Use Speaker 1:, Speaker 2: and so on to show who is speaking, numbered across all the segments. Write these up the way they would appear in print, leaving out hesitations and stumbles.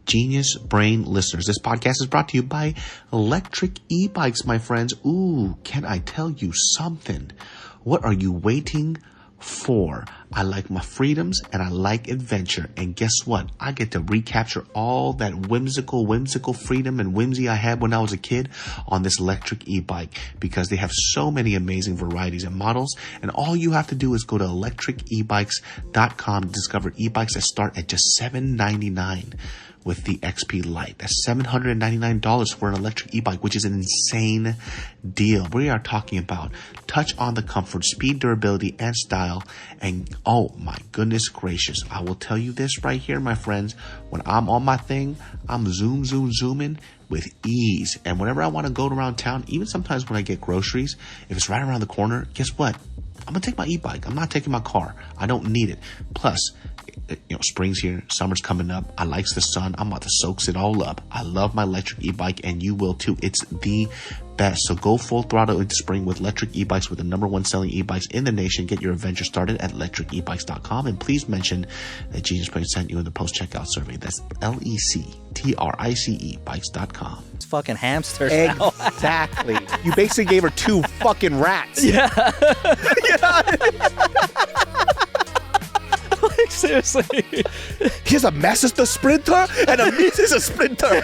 Speaker 1: Geniusbrain listeners, this podcast is brought to you by electric e-bikes, my friends. Ooh, can I tell you something? What are you waiting for? I like my freedoms and I like adventure. And guess what? I get to recapture all that whimsical freedom and whimsy I had when I was a kid on this electric e-bike, because they have so many amazing varieties and models. And all you have to do is go to electricebikes.com to discover e-bikes that start at just $799 with the XP Lite. That's $799 for an electric e-bike, which is an insane deal. We are talking about touch on the comfort, speed, durability, and style. And oh my goodness gracious, I will tell you this right here, my friends. When I'm on my thing, I'm zooming with ease. And whenever I want to go around town, even sometimes when I get groceries, if it's right around the corner, guess what? I'm going to take my e-bike. I'm not taking my car. I don't need it. Plus, spring's here, summer's coming up. I likes the sun. I'm about to soak it all up. I love my electric e-bike, and you will too. It's the best. So go full throttle into spring with electric e-bikes, with the #1 selling e-bikes in the nation. Get your adventure started at electricebikes.com, and please mention that Geniusbrain sent you in the post-checkout survey. That's LECTRICE bikes.com.
Speaker 2: It's fucking hamsters.
Speaker 3: Exactly. You basically gave her 2 fucking rats.
Speaker 2: Yeah. Like, seriously.
Speaker 3: Here's a Master Sprinter and a Mrs. Sprinter.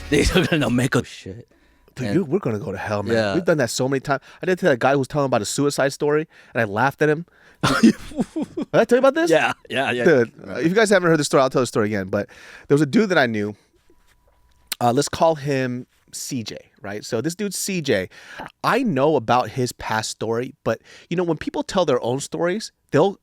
Speaker 2: These are gonna make a shit.
Speaker 3: Dude, we're gonna go to hell, man.
Speaker 2: Yeah.
Speaker 3: We've done that so many times. I did to that guy who was telling about a suicide story, and I laughed at him. Did I tell you about this?
Speaker 2: Yeah.
Speaker 3: Dude, if you guys haven't heard the story, I'll tell the story again. But there was a dude that I knew. Let's call him CJ, right? So this dude CJ, I know about his past story, but when people tell their own stories, they'll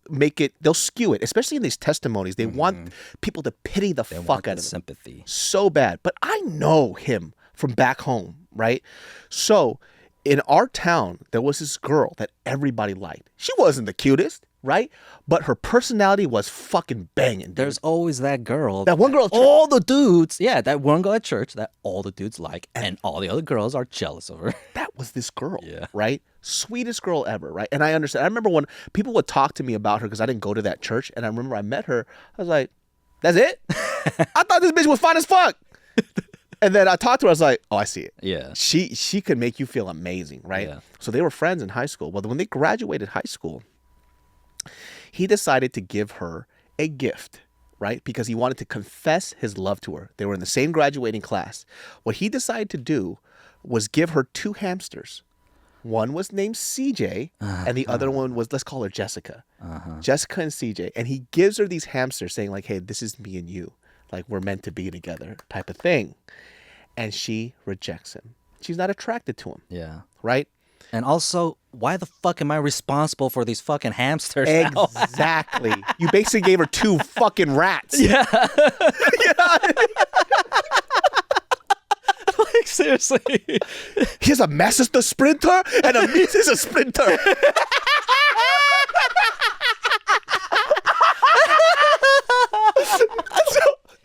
Speaker 3: skew it, especially in these testimonies. They want people to pity the fuck out of them.
Speaker 2: Sympathy.
Speaker 3: So bad. But I know him from back home, right? So in our town, there was this girl that everybody liked. She wasn't the cutest, right? But her personality was fucking banging, dude.
Speaker 2: There's always that girl.
Speaker 3: That one girl at church.
Speaker 2: All the dudes. Yeah, that one girl at church that all the dudes like, and all the other girls are jealous of her.
Speaker 3: That was this girl,
Speaker 2: Yeah.
Speaker 3: right? Sweetest girl ever, right? And I understand. I remember when people would talk to me about her because I didn't go to that church, and I remember I met her. I was like, that's it? I thought this bitch was fine as fuck. And then I talked to her. I was like, oh, I see it.
Speaker 2: Yeah.
Speaker 3: She could make you feel amazing, right?
Speaker 2: Yeah.
Speaker 3: So they were friends in high school. Well, when they graduated high school, he decided to give her a gift, right? Because he wanted to confess his love to her. They were in the same graduating class. What he decided to do was give her 2 hamsters. One was named CJ, and the other one was, let's call her Jessica. Jessica and CJ. And he gives her these hamsters saying like, hey, this is me and you. Like, we're meant to be together type of thing. And she rejects him. She's not attracted to him.
Speaker 2: Yeah.
Speaker 3: Right?
Speaker 2: And also, why the fuck am I responsible for these fucking hamsters now?
Speaker 3: Exactly. You basically gave her 2 fucking rats.
Speaker 2: Yeah. Like, seriously.
Speaker 3: Here's a Master Sprinter and a Mrs. Sprinter.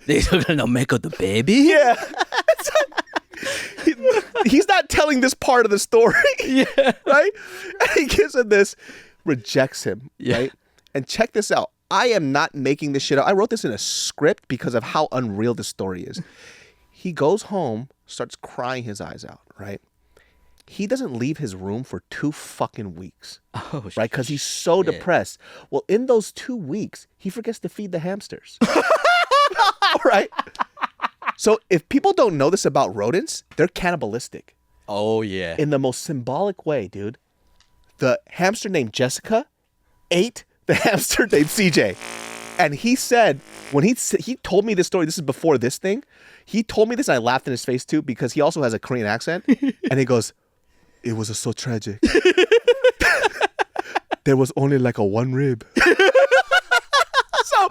Speaker 2: These are gonna make her the baby?
Speaker 3: Yeah. He's not telling this part of the story.
Speaker 2: Yeah.
Speaker 3: Right? And he gives her this, rejects him.
Speaker 2: Yeah.
Speaker 3: Right? And check this out. I am not making this shit up. I wrote this in a script because of how unreal this story is. He goes home, starts crying his eyes out, right? He doesn't leave his room for 2 fucking weeks.
Speaker 2: Oh,
Speaker 3: right? Because he's so depressed. Well, in those 2 weeks, he forgets to feed the hamsters. Right? So if people don't know this about rodents, they're cannibalistic.
Speaker 2: Oh, yeah.
Speaker 3: In the most symbolic way, dude. The hamster named Jessica ate the hamster named CJ. And he said, when he told me this story, this is before this thing, he told me this and I laughed in his face too because he also has a Korean accent. And he goes, it was so tragic. There was only like a 1 rib. So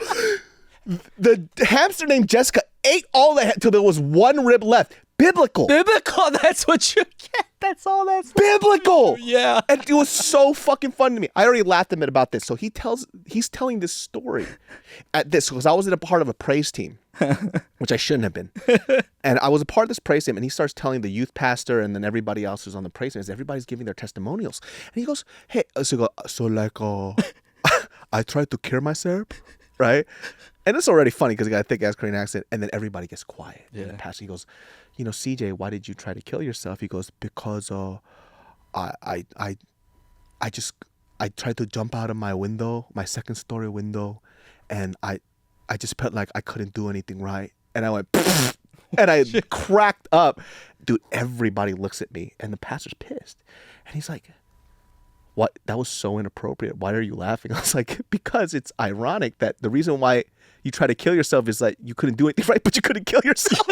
Speaker 3: the hamster named Jessica ate all the till there was 1 rib left. Biblical.
Speaker 2: Biblical, that's what you get. That's all that's
Speaker 3: biblical.
Speaker 2: Yeah.
Speaker 3: And it was so fucking fun to me. I already laughed a bit about this. So he's telling this story at this, because I was in a part of a praise team, which I shouldn't have been. And I was a part of this praise team, and he starts telling the youth pastor and then everybody else who's on the praise team, as everybody's giving their testimonials. And he goes, hey, I tried to kill myself, right? And it's already funny because he got a thick ass Korean accent, and then everybody gets quiet. Yeah. And the pastor, he goes, CJ, why did you try to kill yourself? He goes, because I tried to jump out of my window, my second story window, and I just felt like I couldn't do anything right. And I went, and I cracked up. Dude, everybody looks at me, and the pastor's pissed. And he's like, what? That was so inappropriate. Why are you laughing? I was like, because it's ironic that the reason why you try to kill yourself is like you couldn't do anything right, but you couldn't kill yourself.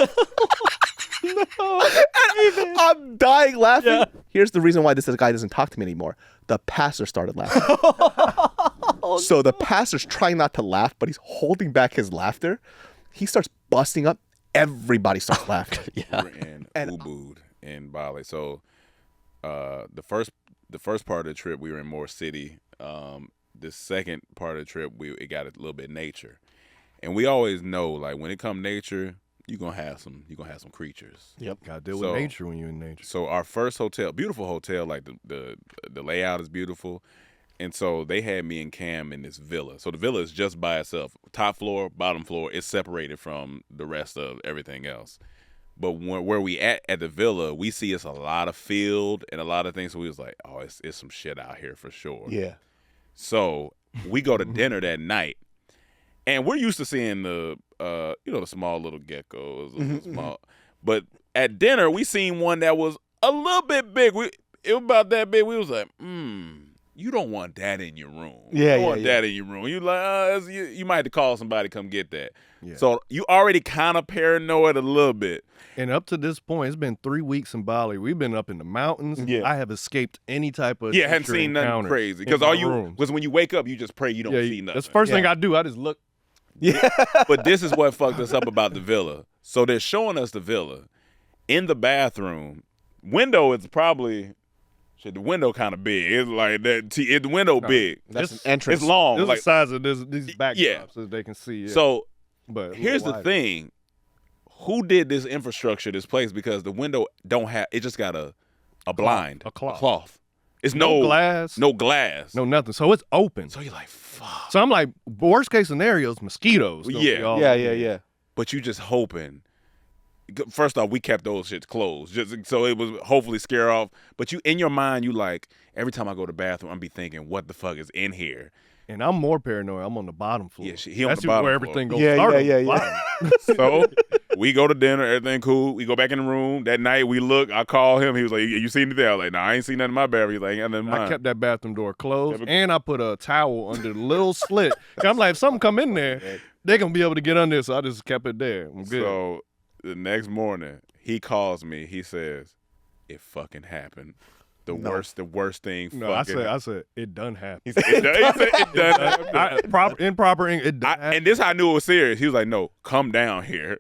Speaker 3: No. And I'm dying laughing. Yeah. Here's the reason why this guy doesn't talk to me anymore. The pastor started laughing. So the pastor's trying not to laugh, but he's holding back his laughter. He starts busting up. Everybody starts laughing.
Speaker 4: Yeah. We were in Ubud in Bali. So the first part of the trip we were in more city. The second part of the trip it got a little bit nature. And we always know, like, when it comes nature, you're gonna have some creatures.
Speaker 5: Yep. Gotta deal with nature when you're in nature.
Speaker 4: So our first hotel, beautiful hotel, like the layout is beautiful. And so they had me and Cam in this villa. So the villa is just by itself. Top floor, bottom floor, it's separated from the rest of everything else. But where we at the villa, we see it's a lot of field and a lot of things. So we was like, oh, it's some shit out here for sure.
Speaker 3: Yeah.
Speaker 4: So we go to dinner that night. And we're used to seeing the small little geckos, small. But at dinner, we seen one that was a little bit big. It was about that big. We was like, you don't want that in your room.
Speaker 3: Yeah,
Speaker 4: you don't want that in your room. You like, you might have to call somebody to come get that. Yeah. So you already kind of paranoid a little bit.
Speaker 5: And up to this point, it's been 3 weeks in Bali. We've been up in the mountains. Yeah. I have escaped any type of
Speaker 4: haven't seen nothing crazy. Because when you wake up, you just pray you don't see nothing.
Speaker 5: That's the first thing I do. I just look.
Speaker 3: Yeah.
Speaker 4: But this is what fucked us up about the villa. So they're showing us the villa. In the bathroom, window is probably the window kind of big. It's like that. The window big.
Speaker 3: That's an entrance.
Speaker 4: It's long.
Speaker 5: It's like the size of these backdrops so they can see. Yeah.
Speaker 4: So, but here's the thing: who did this infrastructure, this place? Because the window don't have. It just got a blind,
Speaker 5: a cloth.
Speaker 4: It's
Speaker 5: no glass,
Speaker 4: no glass,
Speaker 5: no nothing. So it's open.
Speaker 4: So you're like, fuck.
Speaker 5: So I'm like, worst case scenario is mosquitoes.
Speaker 3: Yeah.
Speaker 4: But you just hoping. First off, we kept those shits closed, just so it was hopefully scare off. But you, in your mind, you like, every time I go to the bathroom, I'm be thinking, what the fuck is in here?
Speaker 5: And I'm more paranoid. I'm on the bottom floor.
Speaker 4: Yeah, he on the bottom
Speaker 5: where
Speaker 4: floor.
Speaker 5: everything goes.
Speaker 3: Yeah.
Speaker 4: So we go to dinner, everything cool. We go back in the room. That night we look, I call him. He was like, you seen anything? I was like, nah, I ain't seen nothing in my bathroom. He's like, ain't nothing in mine.
Speaker 5: I kept that bathroom door closed, and I put a towel under the little slit. I'm like, if something come in there, they're going to be able to get under, so I just kept it there. I'm good.
Speaker 4: So the next morning, he calls me. He says, it fucking happened. The worst thing.
Speaker 5: No, I said it done happened.
Speaker 4: He said, it done happened.
Speaker 5: Improper English. It done happened.
Speaker 4: And this how I knew it was serious. He was like, no, come down here.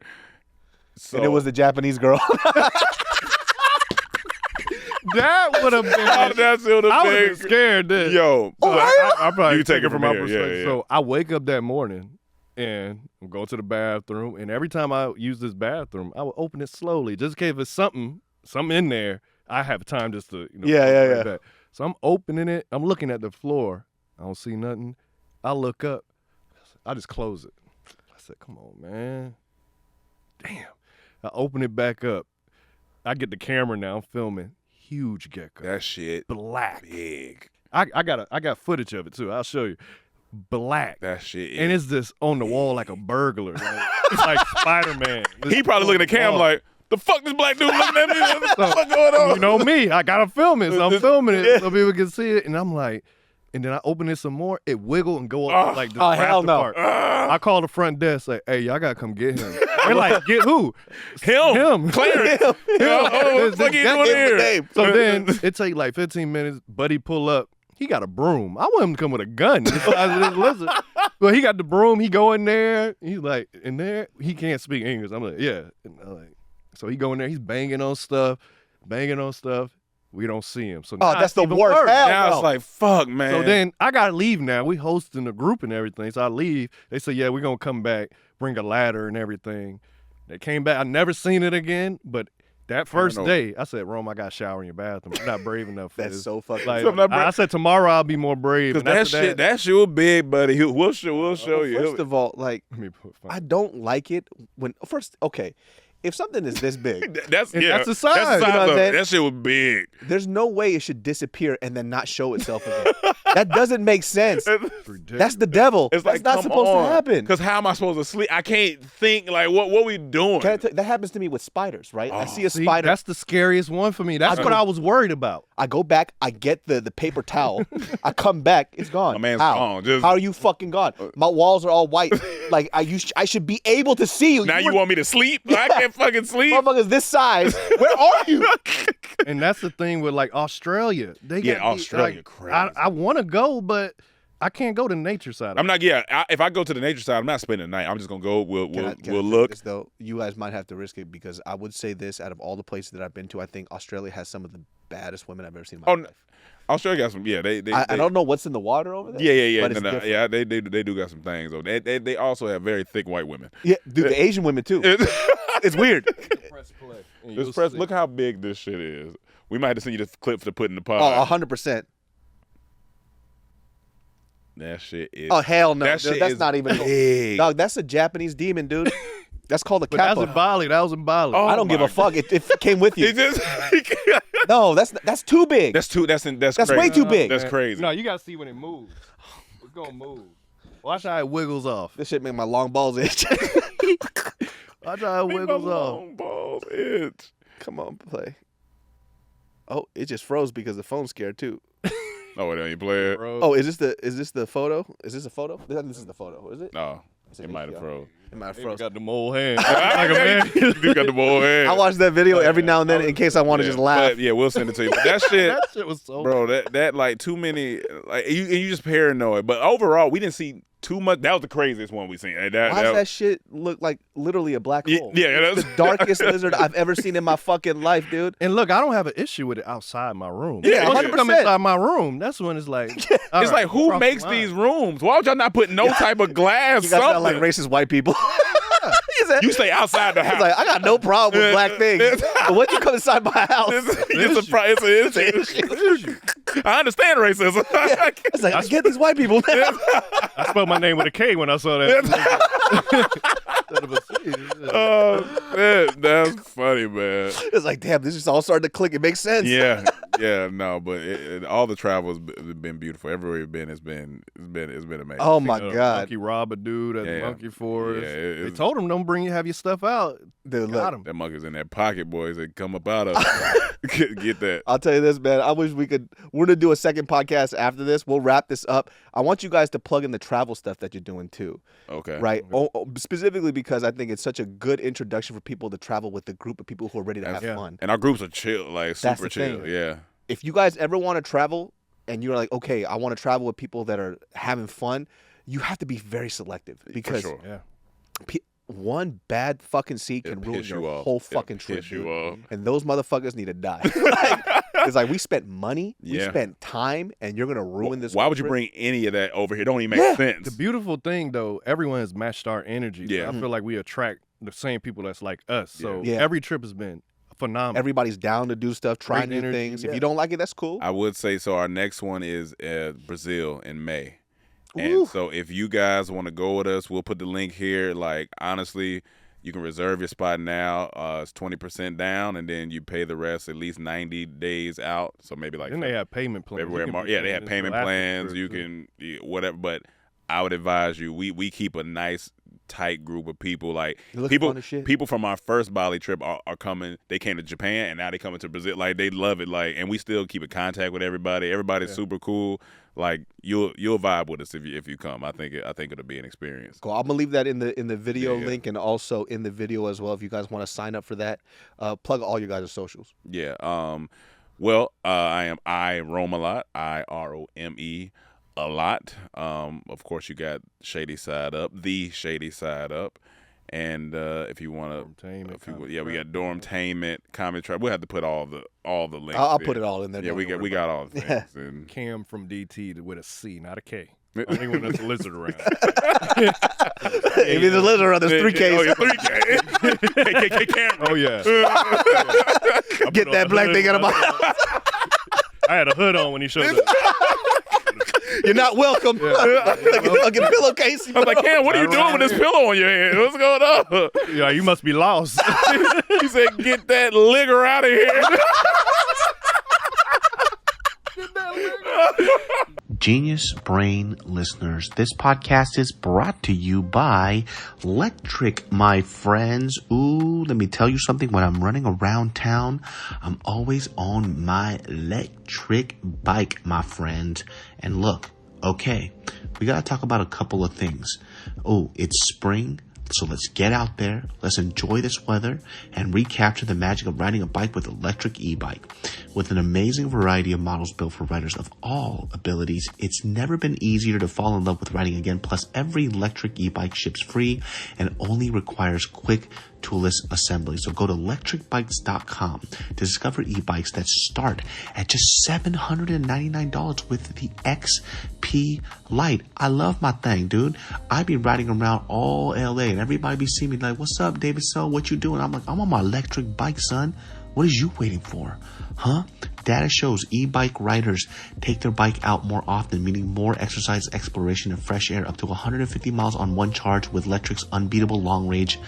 Speaker 4: So,
Speaker 3: and it was the Japanese girl.
Speaker 5: That would have been. I would have been scared then.
Speaker 4: Yo.
Speaker 5: I probably
Speaker 4: you take it from
Speaker 5: my
Speaker 4: here.
Speaker 5: perspective.
Speaker 4: Yeah.
Speaker 5: So I wake up that morning and I'm going to the bathroom. And every time I use this bathroom, I will open it slowly. Just in case there's something in there. I have time just to,
Speaker 3: yeah.
Speaker 5: Back. So I'm opening it. I'm looking at the floor. I don't see nothing. I look up. I just close it. I said, come on, man. Damn. I open it back up. I get the camera now. I'm filming. Huge gecko.
Speaker 4: That shit.
Speaker 5: Black.
Speaker 4: Big.
Speaker 5: I got footage of it, too. I'll show you. Black.
Speaker 4: That shit.
Speaker 5: And it's just on the wall like a burglar. It's like Spider-Man.
Speaker 4: He probably looking at the camera like, the fuck this black dude looking at me? What the fuck going on?
Speaker 5: You know me. I got to film it. So I'm filming it so people can see it. And I'm like, and then I open it some more. It wiggle and go up like the
Speaker 3: hell no.
Speaker 5: part. I call the front desk, like, hey, y'all got to come get him. They're like, get who?
Speaker 4: Him. Clarence. What the fuck you doing here?
Speaker 5: So then it take like 15 minutes. Buddy pull up. He got a broom. I want him to come with a gun. Listen. Well, he got the broom. He go in there. He's like, in there. He can't speak English. I'm like, yeah. And I'm like, so he go in there, he's banging on stuff. We don't see him. So
Speaker 3: Oh,
Speaker 5: now
Speaker 3: that's
Speaker 5: it's
Speaker 3: the
Speaker 5: even
Speaker 3: worst.
Speaker 5: worse.
Speaker 3: Hell
Speaker 4: Now
Speaker 3: no.
Speaker 4: it's like, fuck, man.
Speaker 5: So then I gotta leave now. We hosting a group and everything. So I leave. They say, yeah, we're gonna come back, bring a ladder and everything. They came back. I never seen it again. But that first
Speaker 4: know.
Speaker 5: day, I said, Rome, I got to shower in your bathroom. I'm not brave enough for
Speaker 3: That's
Speaker 5: this.
Speaker 3: so fucking.
Speaker 5: Like,
Speaker 4: I'm not brave.
Speaker 5: I said tomorrow I'll be more brave.
Speaker 4: Because
Speaker 5: And
Speaker 4: that
Speaker 5: after
Speaker 4: shit, that shit was big, buddy. We'll show you.
Speaker 3: First of all, like,
Speaker 5: Let me put
Speaker 3: I don't like it when okay, if something is this big,
Speaker 4: that's
Speaker 5: And
Speaker 4: yeah.
Speaker 5: that's the size.
Speaker 4: That's the
Speaker 5: You
Speaker 3: know
Speaker 4: size
Speaker 3: what I'm
Speaker 4: of
Speaker 3: saying?
Speaker 4: it. That shit was big.
Speaker 3: there's no way it should disappear and then not show itself again. That doesn't make sense. That's the devil.
Speaker 4: It's
Speaker 3: That's
Speaker 4: like,
Speaker 3: not
Speaker 4: come
Speaker 3: supposed
Speaker 4: on.
Speaker 3: to happen.
Speaker 4: Because how am I supposed to sleep? I can't think. Like, what we doing?
Speaker 3: Can I tell you, that happens to me with spiders, right? I see a
Speaker 5: See,
Speaker 3: spider.
Speaker 5: that's the scariest one for me. That's what I was worried about.
Speaker 3: I go back, I get the paper towel, I come back, it's gone.
Speaker 4: My man's
Speaker 3: How?
Speaker 4: gone. Just-
Speaker 3: How are you fucking gone? My walls are all white. Like I should be able to see you.
Speaker 4: Now you want me to sleep? I can't fucking sleep.
Speaker 3: motherfuckers this size. Where are you?
Speaker 5: And that's the thing with like Australia. They
Speaker 4: Yeah,
Speaker 5: got
Speaker 4: Australia
Speaker 5: like,
Speaker 4: crazy.
Speaker 5: I want to go, but I can't go to the nature side.
Speaker 4: I'm not. Yeah, if I go to the nature side, I'm not spending the night. I'm just gonna go. We'll
Speaker 3: Can I
Speaker 4: we'll
Speaker 3: say
Speaker 4: look.
Speaker 3: this, though? You guys might have to risk it because I would say this: out of all the places that I've been to, I think Australia has some of the baddest women I've ever seen in my
Speaker 4: Oh,
Speaker 3: life.
Speaker 4: Australia got some. Yeah, they.
Speaker 3: I don't know what's in the water over there.
Speaker 4: Yeah.
Speaker 3: But it's
Speaker 4: No,
Speaker 3: different.
Speaker 4: yeah, they do got some things though. They also have very thick white women.
Speaker 3: Yeah, dude, the Asian women too. It's weird.
Speaker 5: press play. And
Speaker 4: This
Speaker 5: you'll
Speaker 4: press,
Speaker 5: see.
Speaker 4: look how big this shit is. We might have to send you this clip to put in the pod.
Speaker 3: Oh, 100%.
Speaker 4: That shit is.
Speaker 3: Oh hell no,
Speaker 4: That
Speaker 3: dude,
Speaker 4: shit
Speaker 3: that's
Speaker 4: is
Speaker 3: not even.
Speaker 4: big.
Speaker 3: Dog, that's a Japanese demon, dude. That's called a
Speaker 5: But that's
Speaker 3: kappa.
Speaker 5: in Bali. That was in Bali.
Speaker 4: Oh,
Speaker 3: I don't give
Speaker 4: my
Speaker 3: a fuck. It came with you.
Speaker 4: It just.
Speaker 3: No, that's too big.
Speaker 4: That's
Speaker 3: That's
Speaker 4: crazy.
Speaker 3: way too big.
Speaker 4: That's crazy.
Speaker 5: No, you gotta see when it moves. It's gonna move. Watch how it wiggles off.
Speaker 3: This shit make my long balls itch.
Speaker 5: Watch how it
Speaker 4: Make my
Speaker 5: wiggles off.
Speaker 4: long balls itch.
Speaker 3: Come on, play. Oh, it just froze because the phone's scared too.
Speaker 4: Oh, it ain't play it.
Speaker 5: Bro.
Speaker 3: Oh, is this the photo? Is this a photo? This is the photo, is it?
Speaker 4: No,
Speaker 3: It's an
Speaker 4: it might have
Speaker 3: HBO.
Speaker 4: froze.
Speaker 3: It might have
Speaker 5: He
Speaker 3: froze.
Speaker 5: got the mole hand. Like a man.
Speaker 4: You got the ball head.
Speaker 3: I watch that video every now and then in case I want to just laugh.
Speaker 4: But yeah, we'll send it to you. But that shit,
Speaker 5: That shit was so.
Speaker 4: bro, that like too many, like you just paranoid. But overall, we didn't see too much. That was the craziest one we seen.
Speaker 3: Why does that shit look like literally a black hole?
Speaker 4: Yeah,
Speaker 3: It's the darkest lizard I've ever seen in my fucking life, dude.
Speaker 5: And look, I don't have an issue with it outside my room.
Speaker 3: Yeah,
Speaker 5: Once you come
Speaker 3: 100%.
Speaker 5: inside my room, that's when it's like.
Speaker 4: It's like who makes these rooms? Why would y'all not put no type of glass?
Speaker 3: You guys sound
Speaker 4: Something.
Speaker 3: like racist white people. He said-
Speaker 4: You stay outside the house.
Speaker 3: He's like, I got no problem with black things, but when you come inside my house,
Speaker 4: it's an issue. I understand racism.
Speaker 3: it's like, I get these white people.
Speaker 5: I spelled my name with a K when I saw that. Instead of a C.
Speaker 4: Oh, man, that's funny, man.
Speaker 3: It's like, damn, this is all starting to click. It makes sense.
Speaker 4: Yeah, no, but all the travel has been beautiful. Everywhere you've been, it's been amazing.
Speaker 3: Oh my
Speaker 5: The
Speaker 3: god,
Speaker 5: Monkey rob a dude at
Speaker 4: Yeah,
Speaker 5: the
Speaker 4: yeah.
Speaker 5: monkey forest.
Speaker 4: Yeah,
Speaker 5: they
Speaker 4: it's-
Speaker 5: told him don't have your stuff out.
Speaker 3: dude,
Speaker 5: Got
Speaker 3: look.
Speaker 5: him.
Speaker 4: That monkey's in that pocket, boys. They come up out of get that.
Speaker 3: I'll tell you this, man. I wish we could. We're gonna do a second podcast after this. We'll wrap this up. I want you guys to plug in the travel stuff that you're doing too,
Speaker 4: Okay.
Speaker 3: right? Specifically because I think it's such a good introduction for people to travel with a group of people who are ready to have
Speaker 5: Yeah.
Speaker 3: fun.
Speaker 4: And our groups are chill, like
Speaker 3: That's
Speaker 4: super
Speaker 3: the
Speaker 4: chill.
Speaker 3: thing.
Speaker 4: Yeah.
Speaker 3: If you guys ever want to travel and you're like, okay, I want to travel with people that are having fun, you have to be very selective because
Speaker 4: sure.
Speaker 5: Yeah.
Speaker 3: one bad fucking seat can
Speaker 4: It'll
Speaker 3: ruin
Speaker 4: piss you
Speaker 3: your
Speaker 4: off.
Speaker 3: whole
Speaker 4: It'll
Speaker 3: fucking trip.
Speaker 4: piss you
Speaker 3: dude.
Speaker 4: off.
Speaker 3: And those motherfuckers need to die. It's like we spent money, we
Speaker 4: Yeah.
Speaker 3: spent time, and you're gonna ruin this.
Speaker 4: Why
Speaker 3: whole
Speaker 4: would you
Speaker 3: trip?
Speaker 4: bring any of that over here? Don't even
Speaker 3: Yeah.
Speaker 4: make sense.
Speaker 5: The beautiful thing though, everyone has matched our energy. So
Speaker 4: Yeah.
Speaker 5: I feel like we attract the same people that's like us. So
Speaker 3: Yeah.
Speaker 5: every trip has been phenomenal.
Speaker 3: Everybody's down to do stuff, try
Speaker 5: Great
Speaker 3: new
Speaker 5: energy,
Speaker 3: things. If
Speaker 5: yeah.
Speaker 3: you don't like it, that's cool.
Speaker 4: I would say so. Our next one is Brazil in May. And
Speaker 3: Ooh.
Speaker 4: so if you guys want to go with us, we'll put the link here. Like, honestly, you can reserve your spot now. It's 20% down, and then you pay the rest at least 90 days out. So maybe like
Speaker 5: Then they have payment plans.
Speaker 4: February,
Speaker 5: You can
Speaker 4: March.
Speaker 5: book
Speaker 4: Yeah, they
Speaker 5: it
Speaker 4: have
Speaker 5: until
Speaker 4: payment
Speaker 5: after the
Speaker 4: plans.
Speaker 5: trip,
Speaker 4: You
Speaker 5: too.
Speaker 4: can whatever. But I would advise you. We keep a nice tight group of people. Like
Speaker 3: It looks
Speaker 4: people
Speaker 3: fun as shit.
Speaker 4: people from our first Bali trip are coming. They came to Japan and now they coming to Brazil. Like they love it. Like, and we still keep in contact with everybody. Everybody's super cool. Like you'll vibe with us if you come. I think it'll be an experience.
Speaker 3: Cool. I'm gonna leave that in the video
Speaker 4: Yeah.
Speaker 3: link and also in the video as well. If you guys want to sign up for that, plug all your guys' socials.
Speaker 4: Yeah. Well, I roam a lot. IROME a lot. Of course, you got Shady Side Up, the Shady Side Up, And if you want
Speaker 5: Dormtainment,
Speaker 4: to, we got Dormtainment, Comedy Tribe. We'll have to put all the links.
Speaker 3: I'll
Speaker 4: there.
Speaker 3: put it all in there.
Speaker 4: Yeah, we got all the things. And
Speaker 5: Cam from DT with a C, not a K. I think when there's a lizard around.
Speaker 3: If there's a lizard around, there's 3 Ks.
Speaker 4: Oh, yeah, 3 K. KKK camera.
Speaker 5: Oh yeah.
Speaker 3: Get that black thing out of my house.
Speaker 5: I had a hood on when he showed up.
Speaker 3: You're not welcome. Like a fucking pillowcase.
Speaker 4: I was like, Cam, what are you doing with this pillow on your head? What's going on?
Speaker 5: Yeah, you must be lost.
Speaker 4: He said, get that ligger out of here.
Speaker 1: Genius Brain listeners, this podcast is brought to you by Electric, my friends. Ooh, let me tell you something. When I'm running around town, I'm always on my electric bike, my friend. And look, okay, we got to talk about a couple of things. Oh, it's spring. So let's get out there, let's enjoy this weather, and recapture the magic of riding a bike with electric e-bike. With an amazing variety of models built for riders of all abilities, it's never been easier to fall in love with riding again. Plus, every electric e-bike ships free and only requires quick toolless assembly. So go to electricbikes.com to discover e-bikes that start at just $799 with the XP Lite. I love my thing, dude. I be riding around all LA and everybody be seeing me like, what's up, David? So what you doing? I'm like, I'm on my electric bike, son. What is you waiting for? Huh? Data shows e-bike riders take their bike out more often, meaning more exercise, exploration, and fresh air, up to 150 miles on one charge with Electric's unbeatable long-range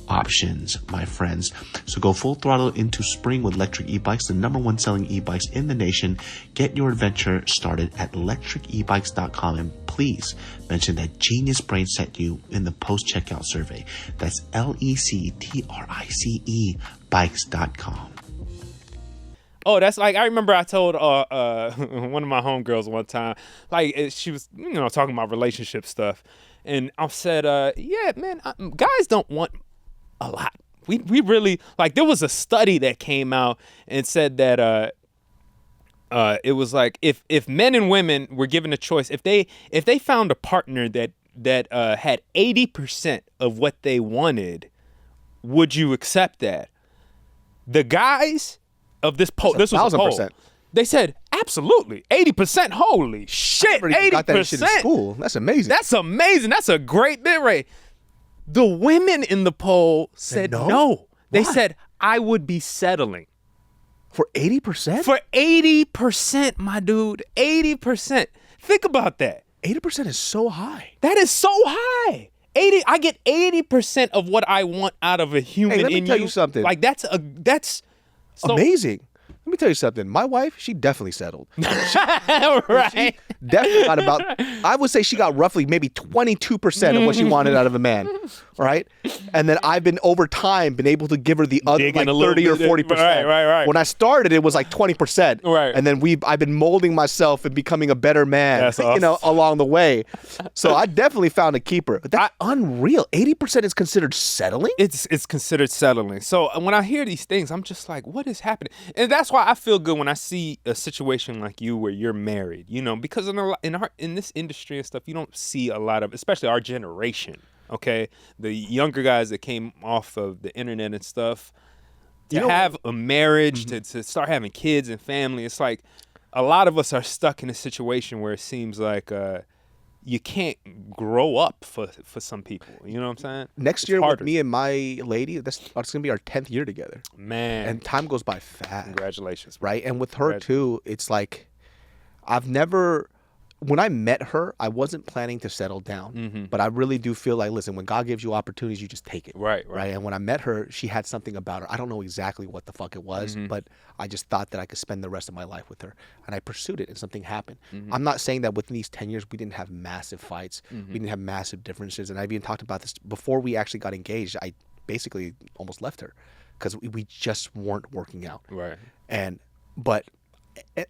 Speaker 1: options, my friends. So go full throttle into spring with electric e-bikes, the #1 selling e-bikes in the nation. Get your adventure started at electricebikes.com, and please mention that Genius Brain sent you in the post-checkout survey. That's LECTRICE bikes.com.
Speaker 6: Oh, that's like, I remember I told one of my homegirls one time, like, she was, talking about relationship stuff. And I said, yeah, man, guys don't want a lot. We really, like, there was a study that came out and said that it was like, if men and women were given a choice, if they found a partner that had 80% of what they wanted, would you accept that? The guys of this poll, this was a poll,
Speaker 3: 1,000%.
Speaker 6: they said absolutely, 80%. Holy shit, 80%.
Speaker 3: Got that shit in school. That's amazing.
Speaker 6: That's amazing. That's a great bit rate. The women in the poll said no. They said, I would be settling.
Speaker 3: For 80%?
Speaker 6: For 80%, my dude. 80%. Think about that.
Speaker 3: 80% is so high.
Speaker 6: That is so high. I get 80% of what I want out of a human.
Speaker 3: Hey, let me tell you something.
Speaker 6: Like, that's so
Speaker 3: amazing. Let me tell you something. My wife, she definitely settled.
Speaker 6: right.
Speaker 3: She definitely got about, I would say she got roughly maybe 22% of what she wanted out of a man. Right? And then I've been, over time, been able to give her the other, like 30 or 40%.
Speaker 6: Right.
Speaker 3: When I started, it was like 20%.
Speaker 6: Right.
Speaker 3: And then I've been molding myself and becoming a better man,
Speaker 6: That's awesome.
Speaker 3: along the way. So I definitely found a keeper. But that's unreal. 80% is considered settling?
Speaker 6: It's considered settling. So when I hear these things, I'm just like, what is happening? And that's why I feel good when I see a situation like you where you're married, because in this industry and stuff, you don't see a lot of, especially our generation, okay? The younger guys that came off of the internet and stuff, to have a marriage, to start having kids and family, it's like a lot of us are stuck in a situation where it seems like you can't grow up for some people. You know what I'm saying?
Speaker 3: Next year with me and my lady, it's going to be our 10th year together.
Speaker 6: Man.
Speaker 3: And time goes by fast.
Speaker 6: Congratulations.
Speaker 3: Right? And with her too, it's like, when I met her, I wasn't planning to settle down. But I really do feel like, listen, when God gives you opportunities, you just take it.
Speaker 6: Right.
Speaker 3: And when I met her, she had something about her. I don't know exactly what the fuck it was, but I just thought that I could spend the rest of my life with her. And I pursued it, and something happened. I'm not saying that within these 10 years, we didn't have massive fights. We didn't have massive differences. And I've even talked about this before we actually got engaged. I basically almost left her because we just weren't working out.
Speaker 6: Right.
Speaker 3: But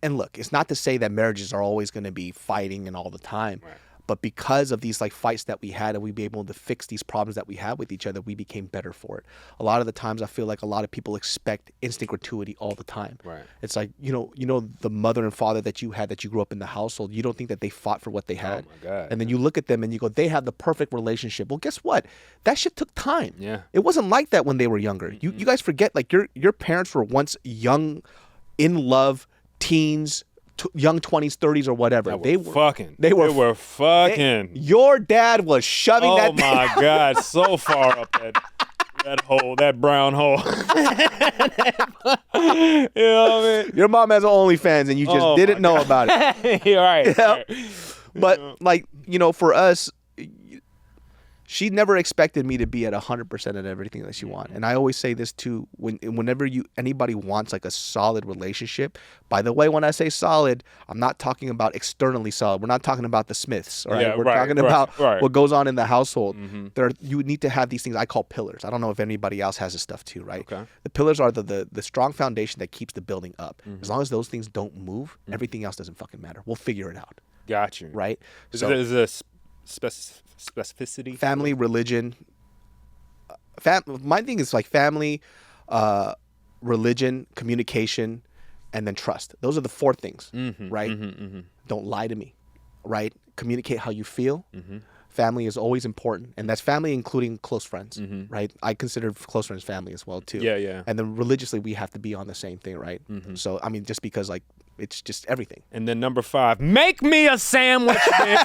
Speaker 3: look, it's not to say that marriages are always going to be fighting and all the time. Right. But because of these like fights that we had and we be able to fix these problems that we had with each other, we became better for it. A lot of the times I feel like a lot of people expect instant gratuity all the time.
Speaker 6: Right.
Speaker 3: It's like, you know the mother and father that you had, that you grew up in the household, you don't think that they fought for what they had.
Speaker 6: Oh my God.
Speaker 3: And then you look at them and you go, they have the perfect relationship. Well, guess what? That shit took time.
Speaker 6: Yeah.
Speaker 3: It wasn't like that when they were younger. You guys forget, like your parents were once young, in love, teens, young 20s, 30s, or whatever. They were
Speaker 6: fucking.
Speaker 3: They were
Speaker 6: fucking.
Speaker 3: Your dad was shoving
Speaker 6: Oh
Speaker 3: that.
Speaker 6: my God, so far up that hole, that brown hole. You know what I mean?
Speaker 3: Your mom has OnlyFans and you just didn't know about it.
Speaker 6: You're right.
Speaker 3: Yeah.
Speaker 6: Right.
Speaker 3: But like, for us, she never expected me to be at 100% at everything that she wanted. And I always say this too, whenever anybody wants like a solid relationship, by the way, when I say solid, I'm not talking about externally solid. We're not talking about the Smiths, all right?
Speaker 6: Yeah,
Speaker 3: We're
Speaker 6: right,
Speaker 3: talking
Speaker 6: right,
Speaker 3: about
Speaker 6: right.
Speaker 3: what goes on in the household. You need to have these things I call pillars. I don't know if anybody else has this stuff too, right?
Speaker 6: Okay.
Speaker 3: The pillars are the strong foundation that keeps the building up. As long as those things don't move, everything else doesn't fucking matter. We'll figure it out,
Speaker 6: Got you.
Speaker 3: right?
Speaker 6: Is there a specificity?
Speaker 3: Family, religion. My thing is like family, religion, communication, and then trust. Those are the 4 things, right? Don't lie to me, right? Communicate how you feel. Family is always important, and that's family including close friends, right? I consider close friends family as well too.
Speaker 6: Yeah, yeah.
Speaker 3: And then religiously, we have to be on the same thing, right? So I mean, just because like it's just everything.
Speaker 6: And then number 5, make me a sandwich, bitch.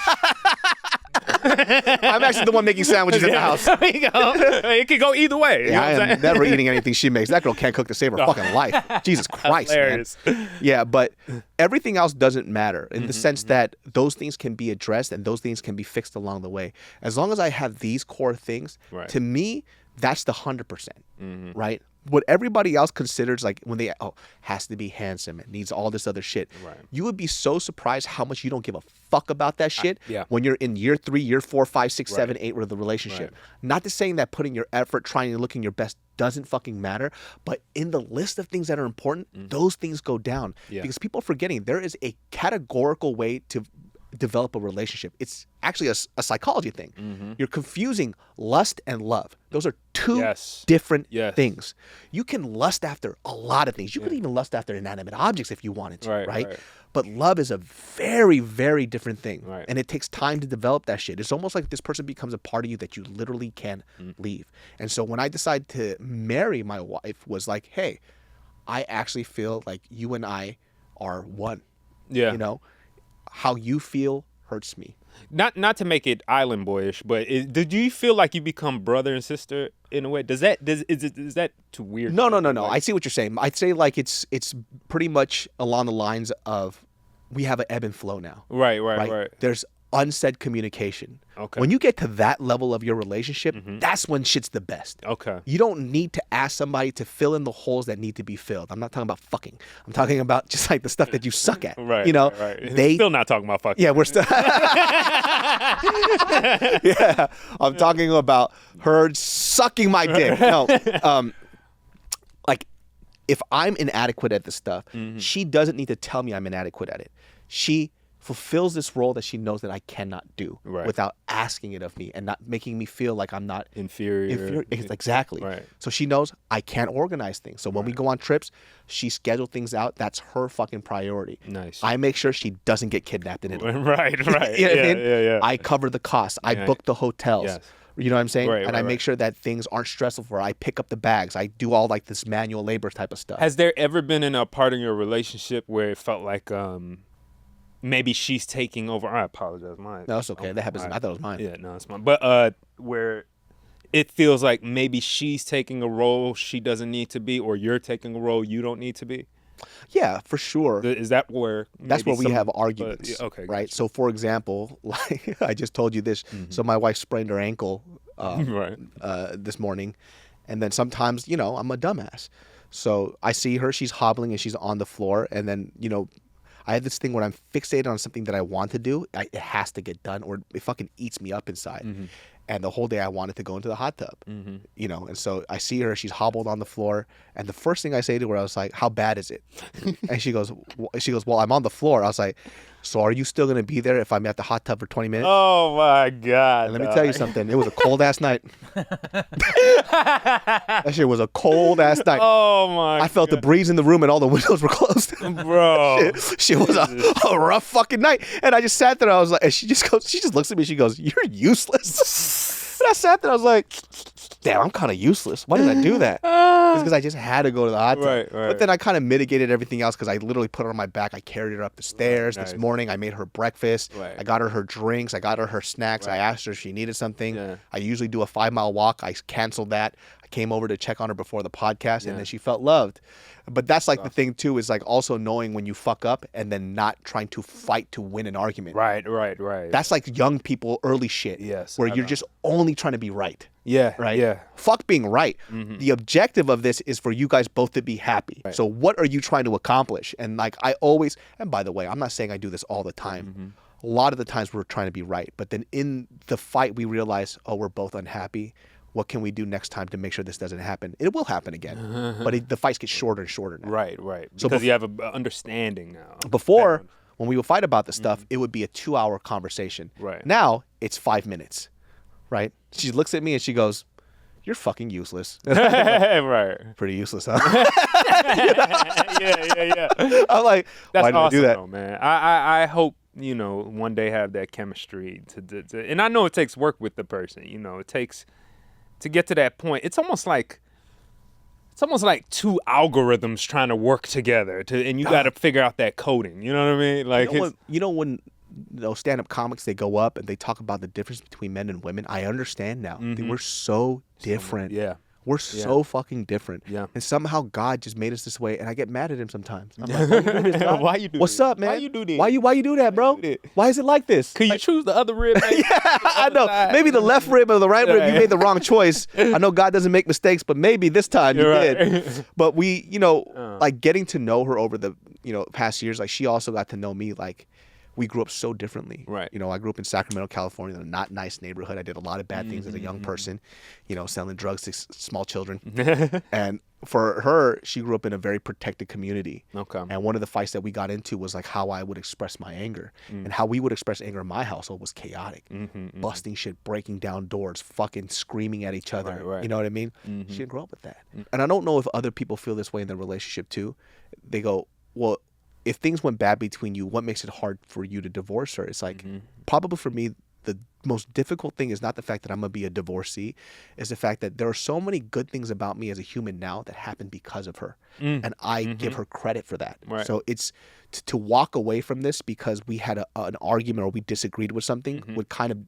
Speaker 3: I'm actually the one making sandwiches in the house.
Speaker 6: There you go. It could go either way. You know
Speaker 3: Yeah, I
Speaker 6: what I'm
Speaker 3: am
Speaker 6: saying?
Speaker 3: never eating anything she makes. That girl can't cook to save her fucking life. Jesus Christ,
Speaker 6: Hilarious.
Speaker 3: man. Yeah, but everything else doesn't matter in the sense that those things can be addressed and those things can be fixed along the way. As long as I have these core things,
Speaker 6: Right.
Speaker 3: to me, that's the 100%, right? What everybody else considers like when they has to be handsome and needs all this other shit.
Speaker 6: Right.
Speaker 3: You would be so surprised how much you don't give a fuck about that shit
Speaker 6: yeah.
Speaker 3: when you're in year 3, year 4, 5, 6, 7, 8 with the relationship.
Speaker 6: Right.
Speaker 3: Not to saying that putting your effort, trying to looking your best doesn't fucking matter, but in the list of things that are important, those things go down.
Speaker 6: Yeah.
Speaker 3: Because people are forgetting there is a categorical way to develop a relationship. It's actually a psychology thing. You're confusing lust and love. Those are 2
Speaker 6: Yes.
Speaker 3: different
Speaker 6: Yes.
Speaker 3: things. You can lust after a lot of things. You could even lust after inanimate objects if you wanted to,
Speaker 6: Right,
Speaker 3: right?
Speaker 6: right.
Speaker 3: But love is a very, very different thing.
Speaker 6: Right.
Speaker 3: And it takes time to develop that shit. It's almost like this person becomes a part of you that you literally can't leave. And so when I decided to marry my wife was like, hey, I actually feel like you and I are one.
Speaker 6: Yeah.
Speaker 3: You know, how you feel hurts me.
Speaker 6: Not to make it island boyish, but did you feel like you become brother and sister in a way? Is that too weird?
Speaker 3: No. I see what you're saying. I'd say like it's pretty much along the lines of we have an ebb and flow now.
Speaker 6: Right.
Speaker 3: There's unsaid communication.
Speaker 6: Okay.
Speaker 3: When you get to that level of your relationship, that's when shit's the best.
Speaker 6: Okay.
Speaker 3: You don't need to ask somebody to fill in the holes that need to be filled. I'm not talking about fucking. I'm talking about just like the stuff that you suck at.
Speaker 6: Right.
Speaker 3: You know,
Speaker 6: Right.
Speaker 3: they
Speaker 6: Still not talking about fucking.
Speaker 3: Yeah, we're still. Yeah, I'm talking about her sucking my dick. No, like if I'm inadequate at this stuff, she doesn't need to tell me I'm inadequate at it. She fulfills this role that she knows that I cannot do
Speaker 6: Right.
Speaker 3: without asking it of me and not making me feel like I'm not
Speaker 6: Inferior.
Speaker 3: Exactly.
Speaker 6: Right.
Speaker 3: So she knows I can't organize things. So when we go on trips, she schedules things out. That's her fucking priority.
Speaker 6: Nice.
Speaker 3: I make sure she doesn't get kidnapped in Italy.
Speaker 6: Right.
Speaker 3: You know what I mean?
Speaker 6: Yeah.
Speaker 3: I cover the costs. I
Speaker 6: Yeah.
Speaker 3: book the hotels.
Speaker 6: Yes.
Speaker 3: You know what I'm saying?
Speaker 6: Right,
Speaker 3: and I
Speaker 6: right,
Speaker 3: make sure that things aren't stressful for her. I pick up the bags. I do all like this manual labor type of stuff.
Speaker 6: Has there ever been in a part of your relationship where it felt like maybe she's taking over? I apologize, mine.
Speaker 3: No, it's okay. That happens.
Speaker 6: All
Speaker 3: I thought it was mine.
Speaker 6: Yeah, no, it's mine. But where it feels like maybe she's taking a role she doesn't need to be, or you're taking a role you don't need to be.
Speaker 3: Yeah, for sure.
Speaker 6: Is that where?
Speaker 3: That's
Speaker 6: maybe
Speaker 3: where we
Speaker 6: some-
Speaker 3: have arguments.
Speaker 6: yeah, okay,
Speaker 3: Right.
Speaker 6: gotcha.
Speaker 3: So, for example, like I just told you this. So my wife sprained her ankle
Speaker 6: Right.
Speaker 3: this morning, and then sometimes I'm a dumbass. So I see her. She's hobbling and she's on the floor, and then I have this thing where I'm fixated on something that I want to do. It has to get done, or it fucking eats me up inside. And the whole day I wanted to go into the hot tub, and so I see her, she's hobbled on the floor. And the first thing I say to her, I was like, how bad is it? And she goes, well, I'm on the floor. I was like, So are you still going to be there if I'm at the hot tub for 20 minutes?
Speaker 6: Oh my God.
Speaker 3: And let me tell you something. It was a cold ass night. That shit was a cold ass night.
Speaker 6: Oh my
Speaker 3: I felt the breeze in the room and all the windows were closed.
Speaker 6: Bro.
Speaker 3: Shit was a rough fucking night. And I just sat there. I was like, and she just looks at me. She goes, "You're useless." And I sat there. I was like, damn, I'm kind of useless. Why did I do that? It's because I just had to go to the hot tub.
Speaker 6: Right.
Speaker 3: But then I kind of mitigated everything else because I literally put her on my back. I carried her up the stairs.
Speaker 6: Nice.
Speaker 3: This morning, I made her breakfast.
Speaker 6: Right.
Speaker 3: I got her drinks. I got her snacks.
Speaker 6: Right.
Speaker 3: I asked her if she needed something.
Speaker 6: Yeah.
Speaker 3: I usually do a 5-mile walk. I canceled that. I came over to check on her before the podcast,
Speaker 6: Yeah.
Speaker 3: and then she felt loved. But that's like the thing, too, is like also knowing when you fuck up and then not trying to fight to win an argument.
Speaker 6: Right.
Speaker 3: That's like young people, early shit.
Speaker 6: Yes,
Speaker 3: Where
Speaker 6: I
Speaker 3: you're
Speaker 6: know.
Speaker 3: just only trying to be right.
Speaker 6: Yeah.
Speaker 3: Right?
Speaker 6: Yeah.
Speaker 3: Fuck being right.
Speaker 6: Mm-hmm.
Speaker 3: The objective of this is for you guys both to be happy.
Speaker 6: Right.
Speaker 3: So what are you trying to accomplish? And like I always, and by the way, I'm not saying I do this all the time.
Speaker 6: Mm-hmm.
Speaker 3: A lot of the times we're trying to be right. But then in the fight, we realize, oh, we're both unhappy. What can we do next time to make sure this doesn't happen? It will happen again. But the fights get shorter and shorter now.
Speaker 6: Right.
Speaker 3: So
Speaker 6: Because you have an understanding now.
Speaker 3: Before, when we would fight about the stuff, it would be a 2-hour conversation.
Speaker 6: Right.
Speaker 3: Now, it's 5 minutes. Right? She looks at me and she goes, "You're fucking useless."
Speaker 6: Right.
Speaker 3: Pretty useless, huh?
Speaker 6: Yeah.
Speaker 3: I'm like,
Speaker 6: That's
Speaker 3: why did
Speaker 6: awesome,
Speaker 3: I do that?
Speaker 6: though, man. I hope, one day have that chemistry to and I know it takes work with the person. It takes to get to that point. It's almost like two algorithms trying to work together and you got to figure out that coding. You know what I mean? Like
Speaker 3: when stand-up comics, they go up and they talk about the difference between men and women. I understand now. We're so different.
Speaker 6: yeah.
Speaker 3: We're so fucking different.
Speaker 6: Yeah.
Speaker 3: And somehow God just made us this way, and I get mad at him sometimes. I'm like, why you do this, God?
Speaker 6: Why you do
Speaker 3: What's
Speaker 6: this?
Speaker 3: up, man?
Speaker 6: Why you do this?
Speaker 3: Why you do that, bro?
Speaker 6: do that?
Speaker 3: Why is it like this?
Speaker 6: Could you choose the other rib?
Speaker 3: Yeah, I know. Maybe the left rib or the right rib, you made the wrong choice. I know God doesn't make mistakes, but maybe this time you
Speaker 6: You're
Speaker 3: did.
Speaker 6: right.
Speaker 3: But we, like getting to know her over the, past years, like she also got to know me. Like we grew up so differently.
Speaker 6: Right.
Speaker 3: I grew up in Sacramento, California, in a not nice neighborhood. I did a lot of bad things as a young person, selling drugs to small children. And for her, she grew up in a very protected community.
Speaker 6: Okay.
Speaker 3: And one of the fights that we got into was like how I would express my anger. And how we would express anger in my household was chaotic. Busting shit, breaking down doors, fucking screaming at each other.
Speaker 6: Right.
Speaker 3: You know what I mean? She didn't grow up with that. And I don't know if other people feel this way in their relationship too. They go, well, if things went bad between you, what makes it hard for you to divorce her? It's like, probably for me, the most difficult thing is not the fact that I'm going to be a divorcee, is the fact that there are so many good things about me as a human now that happened because of her. And I give her credit for that.
Speaker 6: Right.
Speaker 3: So it's to walk away from this because we had an argument or we disagreed with something would kind of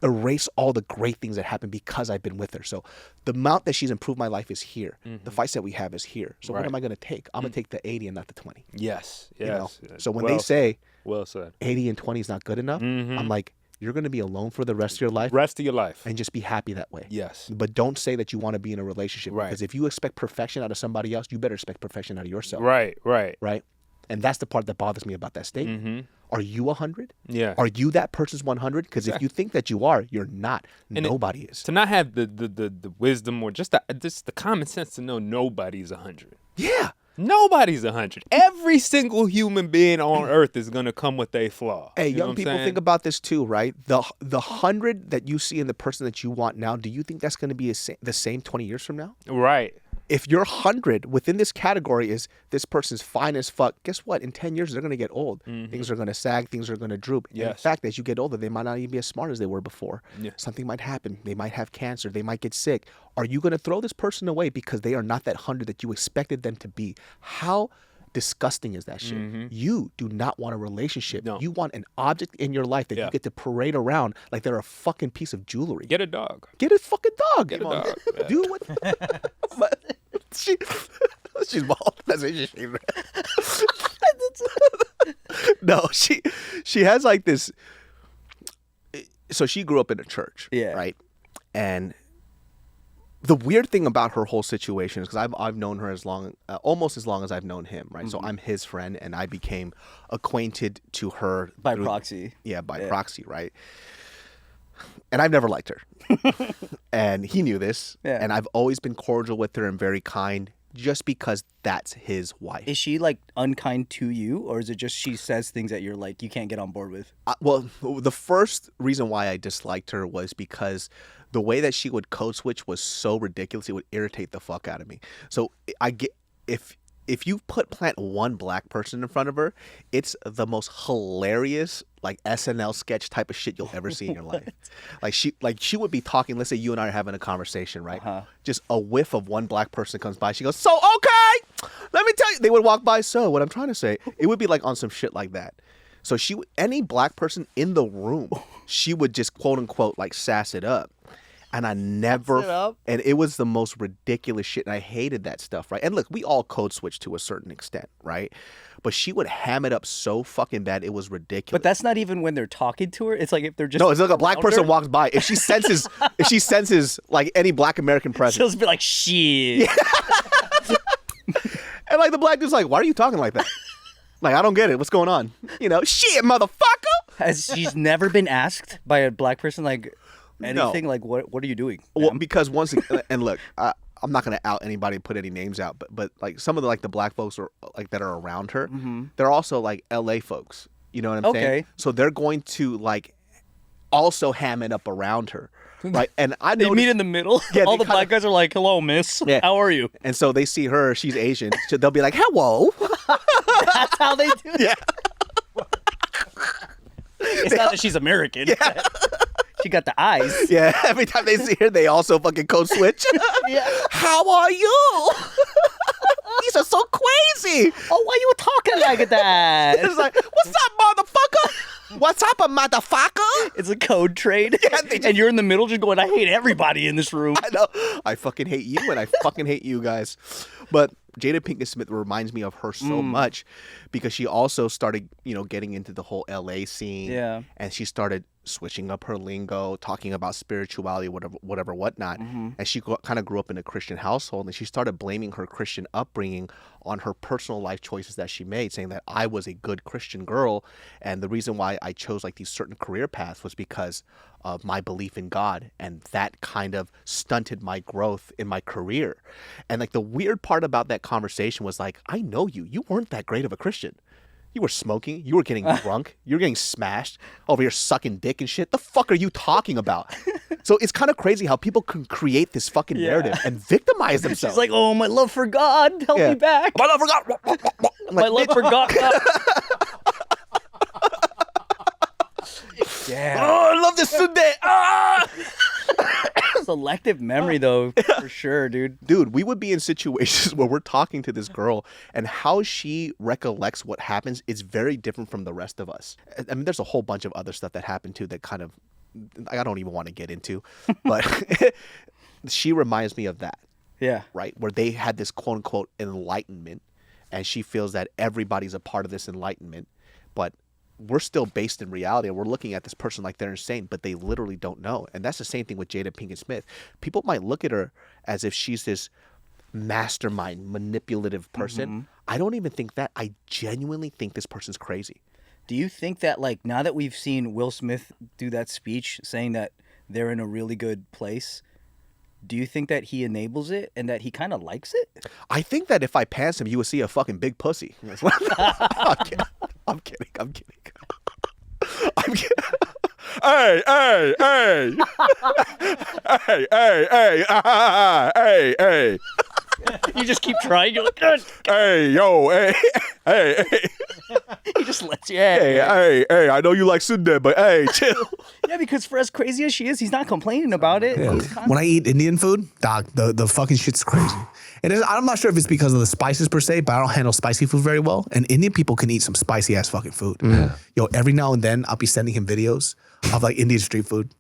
Speaker 3: erase all the great things that happened because I've been with her. So the amount that she's improved my life is here. The fights that we have is here. So what
Speaker 6: Right.
Speaker 3: am I going to take? I'm going to take the 80 and not the 20.
Speaker 6: Yes.
Speaker 3: You know?
Speaker 6: Yes.
Speaker 3: So when
Speaker 6: Well
Speaker 3: they say
Speaker 6: well said.
Speaker 3: 80 and 20 is not good enough, I'm like, you're going to be alone for the rest of your life
Speaker 6: Rest of your life.
Speaker 3: and just be happy that way.
Speaker 6: Yes.
Speaker 3: But don't say that you want to be in a relationship
Speaker 6: Right.
Speaker 3: because if you expect perfection out of somebody else, you better expect perfection out of yourself.
Speaker 6: Right.
Speaker 3: Right? And that's the part that bothers me about that statement. Are you 100?
Speaker 6: Yeah.
Speaker 3: Are you that person's 100? Because if you think that you are, you're not. Nobody is.
Speaker 6: To not have the wisdom or just the common sense to know nobody's 100.
Speaker 3: Yeah.
Speaker 6: Nobody's 100. Every single human being on earth is gonna come with a flaw.
Speaker 3: Hey,
Speaker 6: You know
Speaker 3: young
Speaker 6: what I'm
Speaker 3: people,
Speaker 6: saying?
Speaker 3: think about this too, right? The 100 that you see in the person that you want now, do you think that's going to be the same 20 years from now?
Speaker 6: Right.
Speaker 3: If your 100 within this category is this person's fine as fuck, guess what? In 10 years, they're going to get old. Things are going to sag. Things are going to droop. And in
Speaker 6: Yes.
Speaker 3: fact, as you get older, they might not even be as smart as they were before.
Speaker 6: Yeah.
Speaker 3: Something might happen. They might have cancer. They might get sick. Are you going to throw this person away because they are not that 100 that you expected them to be? How disgusting is that shit? You do not want a relationship.
Speaker 6: No.
Speaker 3: You want an object in your life that
Speaker 6: Yeah.
Speaker 3: you get to parade around like they're a fucking piece of jewelry.
Speaker 6: Get a dog.
Speaker 3: Get a fucking dog.
Speaker 6: Get a
Speaker 3: Come on.
Speaker 6: dog, yeah.
Speaker 3: Do what? But she's bald. That's what she. No, she has like this. So she grew up in a church,
Speaker 2: Yeah.
Speaker 3: right? And the weird thing about her whole situation is because I've known her almost as long as I've known him, right? So I'm his friend, and I became acquainted to her
Speaker 2: By
Speaker 3: through-
Speaker 2: proxy.
Speaker 3: Yeah, by proxy, right? And I've never liked her, and he knew this.
Speaker 2: Yeah.
Speaker 3: And I've always been cordial with her and very kind. just because that's his wife.
Speaker 2: Is she like unkind to you, or is it just she says things that you're like you can't get on board with?
Speaker 3: Well, the first reason why I disliked her was because the way that she would code switch was so ridiculous. It would irritate the fuck out of me. So I get if you plant one black person in front of her, it's the most hilarious like SNL sketch type of shit you'll ever see in your life. Like she would be talking. Let's say you and I are having a conversation, right? Just a whiff of one black person comes by. She goes, "So okay, let me tell you." They would walk by. So what I'm trying to say, it would be like on some shit like that. So any black person in the room, she would just quote unquote like sass it up. And I never, and it was the most ridiculous shit. And I hated that stuff, right? And look, we all code switch to a certain extent, right? But she would ham it up so fucking bad, it was ridiculous.
Speaker 2: But that's not even when they're talking to her. It's like if they're just
Speaker 3: it's like a black person walks by. If she senses, like any black American presence,
Speaker 2: she'll just be like, "Shit."
Speaker 3: Yeah. And like the black dude's like, "Why are you talking like that?" Like, I don't get it. What's going on? Shit, motherfucker.
Speaker 2: She's never been asked by a black person like. Anything like what are you doing?
Speaker 3: Well, because and look, I'm not gonna out anybody and put any names out, but like some of the black folks are like that are around her, they're also like LA folks. You know what I'm saying? So they're going to like also ham it up around her, right? And I
Speaker 2: they meet in the middle. Yeah, all the black guys are like, "Hello, miss. Yeah. How are you?"
Speaker 3: And so they see her, she's Asian, so they'll be like, "Hello."
Speaker 2: That's how they do it.
Speaker 3: Yeah.
Speaker 2: It's not that she's American. Yeah. She got the eyes.
Speaker 3: Yeah, every time they see her, they also fucking code switch. Yeah. How are you? These are so crazy.
Speaker 2: Oh, why you talking like that?
Speaker 3: It's like, what's up, motherfucker? What's up, motherfucker?
Speaker 2: It's a code trade. Yeah, and you're in the middle just going, I hate everybody in this room.
Speaker 3: I know. I fucking hate you, and I fucking hate you guys. But Jada Pinkett Smith reminds me of her so much because she also started, getting into the whole LA scene.
Speaker 2: Yeah.
Speaker 3: And she started switching up her lingo, talking about spirituality, whatnot. And she kind of grew up in a Christian household, and she started blaming her Christian upbringing on her personal life choices that she made, saying that I was a good Christian girl, and the reason why I chose like these certain career paths was because of my belief in God, and that kind of stunted my growth in my career. And like the weird part about that conversation was like, I know you weren't that great of a Christian. You were smoking. You were getting drunk. You were getting smashed over here sucking dick and shit. The fuck are you talking about? So it's kind of crazy how people can create this fucking narrative and victimize themselves.
Speaker 2: She's like, "Oh, my love for God, help me back.
Speaker 3: My love for God.
Speaker 2: My love for God." Yeah.
Speaker 3: Oh, I love this today.
Speaker 2: Selective memory, though, for sure, dude.
Speaker 3: Dude, we would be in situations where we're talking to this girl, and how she recollects what happens is very different from the rest of us. I mean, there's a whole bunch of other stuff that happened too that kind of I don't even want to get into, but she reminds me of that.
Speaker 2: Yeah.
Speaker 3: Right? Where they had this quote unquote enlightenment, and she feels that everybody's a part of this enlightenment, but we're still based in reality, and we're looking at this person like they're insane, but they literally don't know. And that's the same thing with Jada Pinkett Smith. People might look at her as if she's this mastermind, manipulative person. I don't even think that. I genuinely think this person's crazy.
Speaker 2: Do you think that, like, now that we've seen Will Smith do that speech saying that they're in a really good place, do you think that he enables it and that he kind of likes it?
Speaker 3: I think that if I pass him, you would see a fucking big pussy. I'm kidding. I'm kidding. Hey, hey, hey. Hey.
Speaker 2: You just keep trying. You're like, "Good."
Speaker 3: Hey, yo, hey.
Speaker 2: He just lets you.
Speaker 3: Hey, I know you like Sunday, but hey, chill.
Speaker 2: Yeah, because for as crazy as she is, he's not complaining about it.
Speaker 1: Yeah. When I eat Indian food, dog, the fucking shit's crazy. And I'm not sure if it's because of the spices per se, but I don't handle spicy food very well. And Indian people can eat some spicy ass fucking food. Yo, every now and then I'll be sending him videos of like Indian street food.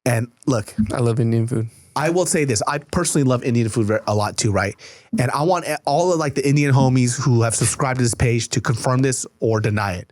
Speaker 1: And look,
Speaker 5: I love Indian food.
Speaker 1: I will say this. I personally love Indian food a lot too, right? And I want all of like the Indian homies who have subscribed to this page to confirm this or deny it.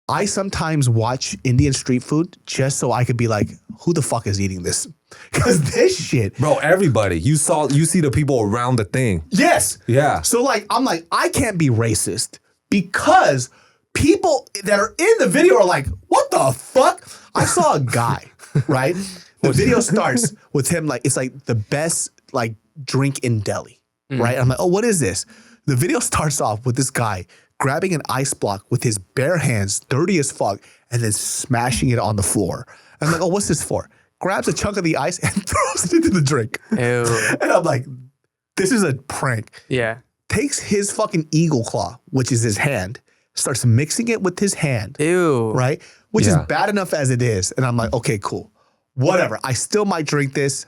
Speaker 1: I sometimes watch Indian street food just so I could be like, who the fuck is eating this? Because this shit.
Speaker 7: Bro, everybody. You see the people around the thing.
Speaker 1: Yes.
Speaker 7: Yeah.
Speaker 1: So like, I'm like, I can't be racist because people that are in the video are like, what the fuck? I saw a guy, right? The video starts with him like, it's like the best like drink in Delhi.
Speaker 3: right? I'm like, oh, what is this? The video starts off with this guy grabbing an ice block with his bare hands, dirty as fuck, and then smashing it on the floor. I'm like, oh, what's this for? Grabs a chunk of the ice and throws it into the drink.
Speaker 8: Ew.
Speaker 3: And I'm like, this is a prank.
Speaker 8: Yeah.
Speaker 3: Takes his fucking eagle claw, which is his hand, starts mixing it with his hand,
Speaker 8: Ew.
Speaker 3: right? Which is
Speaker 7: Yeah.
Speaker 3: bad enough as it is. And I'm like, okay, cool. Whatever. I still might drink this.